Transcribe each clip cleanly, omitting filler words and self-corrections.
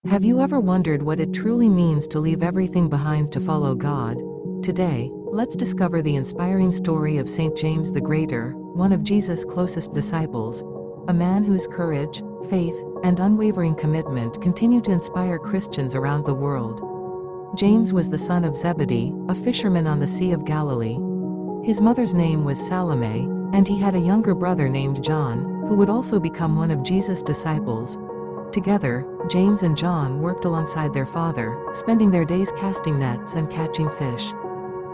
Have you ever wondered what it truly means to leave everything behind to follow God? Today, let's discover the inspiring story of St. James the Greater, one of Jesus' closest disciples, a man whose courage, faith, and unwavering commitment continue to inspire Christians around the world. James was the son of Zebedee, a fisherman on the Sea of Galilee. His mother's name was Salome, and he had a younger brother named John, who would also become one of Jesus' disciples. Together, James and John worked alongside their father, spending their days casting nets and catching fish.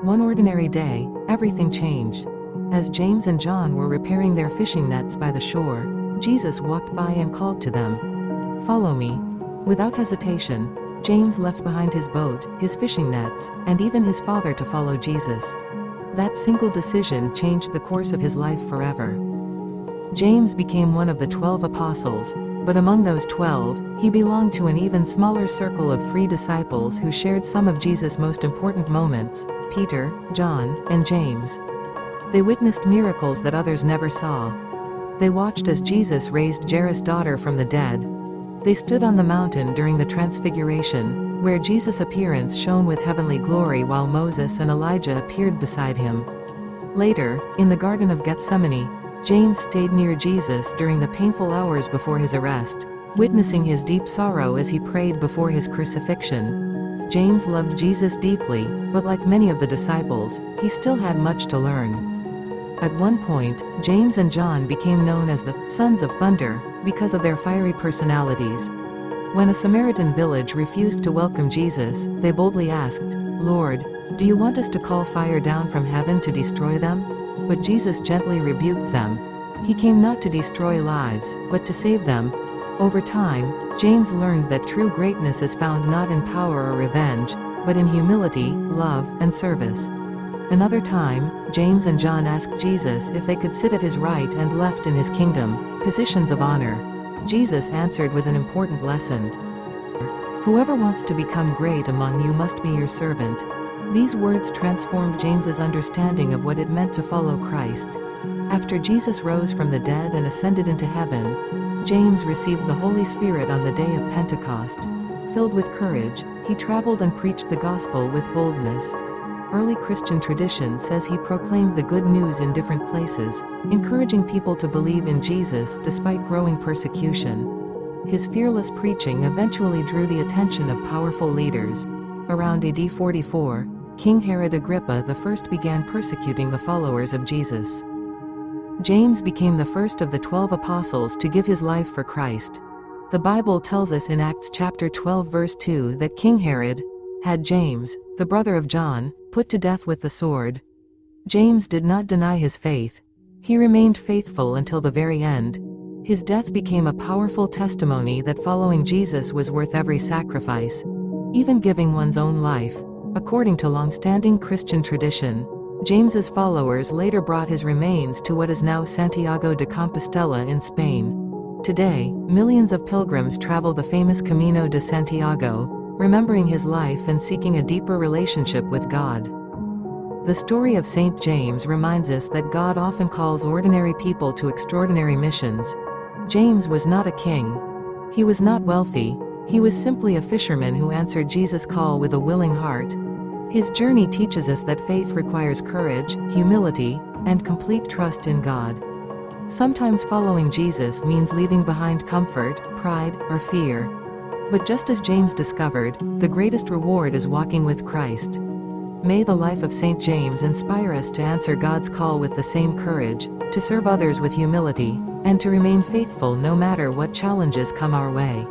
One ordinary day, everything changed. As James and John were repairing their fishing nets by the shore, Jesus walked by and called to them, "Follow me." Without hesitation, James left behind his boat, his fishing nets, and even his father to follow Jesus. That single decision changed the course of his life forever. James became one of the 12 apostles, but among those 12, he belonged to an even smaller circle of 3 disciples who shared some of Jesus' most important moments: Peter, John, and James. They witnessed miracles that others never saw. They watched as Jesus raised Jairus' daughter from the dead. They stood on the mountain during the Transfiguration, where Jesus' appearance shone with heavenly glory while Moses and Elijah appeared beside him. Later, in the Garden of Gethsemane, James stayed near Jesus during the painful hours before his arrest, witnessing his deep sorrow as he prayed before his crucifixion. James loved Jesus deeply, but like many of the disciples, he still had much to learn. At one point, James and John became known as the Sons of Thunder because of their fiery personalities. When a Samaritan village refused to welcome Jesus, they boldly asked, "Lord, do you want us to call fire down from heaven to destroy them?" But Jesus gently rebuked them. He came not to destroy lives, but to save them. Over time, James learned that true greatness is found not in power or revenge, but in humility, love, and service. Another time, James and John asked Jesus if they could sit at his right and left in his kingdom, positions of honor. Jesus answered with an important lesson. "Whoever wants to become great among you must be your servant." These words transformed James's understanding of what it meant to follow Christ. After Jesus rose from the dead and ascended into heaven, James received the Holy Spirit on the day of Pentecost. Filled with courage, he traveled and preached the gospel with boldness. Early Christian tradition says he proclaimed the good news in different places, encouraging people to believe in Jesus despite growing persecution. His fearless preaching eventually drew the attention of powerful leaders. Around AD 44, King Herod Agrippa I began persecuting the followers of Jesus. James became the first of the 12 apostles to give his life for Christ. The Bible tells us in Acts chapter 12 verse 2 that King Herod had James, the brother of John, put to death with the sword. James did not deny his faith. He remained faithful until the very end. His death became a powerful testimony that following Jesus was worth every sacrifice, even giving one's own life. According to long-standing Christian tradition, James's followers later brought his remains to what is now Santiago de Compostela in Spain. Today, millions of pilgrims travel the famous Camino de Santiago, remembering his life and seeking a deeper relationship with God. The story of St. James reminds us that God often calls ordinary people to extraordinary missions. James was not a king. He was not wealthy. He was simply a fisherman who answered Jesus' call with a willing heart. His journey teaches us that faith requires courage, humility, and complete trust in God. Sometimes following Jesus means leaving behind comfort, pride, or fear. But just as James discovered, the greatest reward is walking with Christ. May the life of St. James inspire us to answer God's call with the same courage, to serve others with humility, and to remain faithful no matter what challenges come our way.